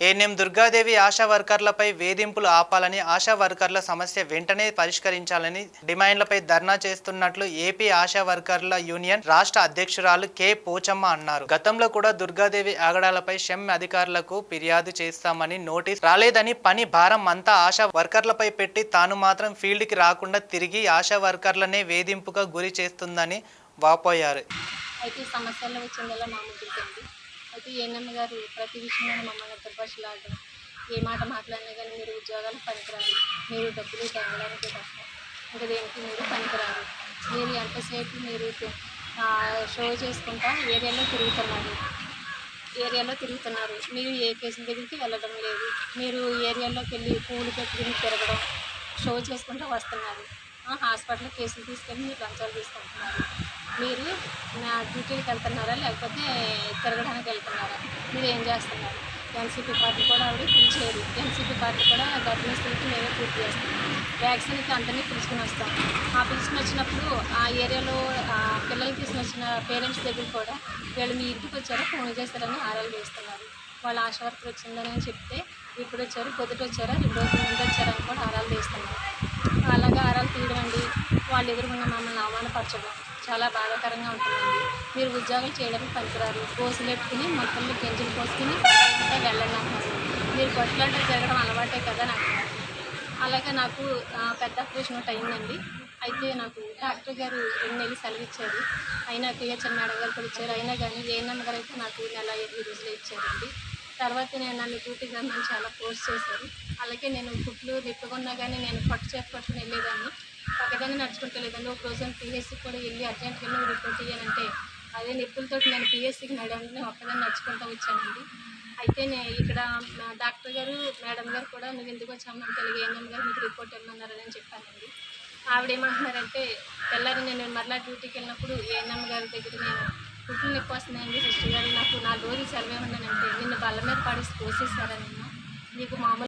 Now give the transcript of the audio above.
ANM Durgadevi ASHA వర్కర్లపై వేధింపులు ఆపాలని, ఆశా వర్కర్ల సమస్య వెంటనే పరిష్కరించాలని డిమాండ్లపై ధర్నా చేస్తున్నట్లు ఏపీ ఆశా వర్కర్ల యూనియన్ రాష్ట్ర అధ్యక్షురాలు కె పోచమ్మ అన్నారు. గతంలో కూడా దుర్గాదేవి ఆగడాలపై షెమ్ అధికారులకు ఫిర్యాదు చేస్తామని, నోటీస్ రాలేదని, పని భారం అంతా ఆశా వర్కర్లపై పెట్టి తాను మాత్రం ఫీల్డ్కి రాకుండా తిరిగి ఆశా వర్కర్లనే వేధింపుగా గురి చేస్తుందని వాపోయారు. అయితే సమస్యల్లో వచ్చిందల్లా మా ముందుకండి. అయితే ఏఎన్ఎం గారు ప్రతి విషయంలో మమ్మల్ని దుర్భాషలాడడం, ఏ మాట మాట్లాడినా కానీ మీరు ఉద్యోగాలు పనికిరారు, మీరు డబ్బులు తేవడానికి తప్ప ఇంకా దేనికి మీరు పనికిరారు, మీరు ఎంతసేపు మీరు షో చేసుకుంటా ఏరియాలో తిరుగుతున్నారు, మీరు ఏ కేసుల దగ్గరికి వెళ్ళడం లేదు, మీరు ఏరియాలోకి వెళ్ళి పూలు పెట్టుకుని తిరగడం, షో చేసుకుంటూ వస్తున్నారు, హాస్పిటల్ కేసులు తీసుకెళ్ళి మీరు లంచాలు తీసుకుంటున్నారు, మీరు నా డ్యూటీకి వెళ్తున్నారా లేకపోతే తిరగడానికి వెళ్తున్నారా, మీరు ఏం చేస్తున్నారు? ఎన్సీపీ పార్టీ కూడా ఆవిడ పిలిచేది. ఎన్సీపీ పార్టీ కూడా గర్భిణీ స్త్రీకి మేమే పూర్తి చేస్తాం, వ్యాక్సిన్కి అందరినీ పిలుచుకుని వస్తాం. ఆ పిలుచుకుని వచ్చినప్పుడు ఆ ఏరియాలో పిల్లలు తీసుకుని వచ్చిన పేరెంట్స్ దగ్గర కూడా వీళ్ళు మీ ఇంటికి వచ్చారో ఫోన్ చేస్తారని ఆరాలు వేస్తున్నారు. వాళ్ళ ఆశా వర్కర్ వచ్చిందని చెప్తే ఇప్పుడు వచ్చారు, పొద్దుట వచ్చారా, 2 రోజుల ముందు వచ్చారని కూడా ఆరాలు వేస్తున్నారు. అలాగా ఆరాలు తీయడం అండి, వాళ్ళు ఎదురుకున్న మమ్మల్ని అవమానపరచడం చాలా బాధాకరంగా ఉంటుందండి. మీరు ఉద్యోగాలు చేయడానికి పనికిరారు, కోసులు పెట్టుకుని మొక్కలు గింజలు పోసుకుని వెళ్ళండి అంటున్నారు. మీరు కొట్లాట జరగడం అలవాటే కదా నాకు. అలాగే నాకు పెద్ద ఆపరేషన్ ఒకటి అయిందండి. అయితే నాకు డాక్టర్ గారు 2 నెలలు సెలవు ఇచ్చారు. అయినా పిహెచ్ఎం మేడం గారు కూడా ఇచ్చారు. అయినా కానీ ఏఎన్ఎం గారు అయితే నాకు నెల 8 రోజులు ఇచ్చారండి. తర్వాత నన్ను డ్యూటీకి రమ్మని చాలా ఫోర్స్ చేశారు. అలాగే నేను కుట్లు నిప్పుకున్నా కానీ నేను పట్టు చేతి పట్టుకుని వెళ్ళేదాన్ని, పక్కదాన్ని నడుచుకుంటూ వెళ్ళేదాన్ని. ఒక రోజు పిహెచ్సికి కూడా వెళ్ళి అర్జెంట్గా వెళ్ళి రిపోర్ట్ ఇయ్యానంటే అదే నిప్పులతో నేను పిహెచ్సికి నడవని ఒక్కదాన్ని నడుచుకుంటూ వచ్చానండి. అయితే ఇక్కడ డాక్టర్ గారు మేడం గారు కూడా నువ్వు ఎందుకు వచ్చామంటే ఏఎన్ఎం గారు మీకు రిపోర్ట్ ఇవ్వమన్నారని చెప్పానండి. ఆవిడ ఏమంటున్నారంటే తెల్లారి నేను మరలా డ్యూటీకి వెళ్ళినప్పుడు ఏఎన్ఎం గారి దగ్గర నేను కుట్లు నొప్పి వస్తున్నాయండి సిస్టర్ గారు, నాకు 4 రోజులు సెలవు ఏమన్నానంటే నిన్ను బల్ల మీద పడేసి కోసేసారా, నీకు మామూలు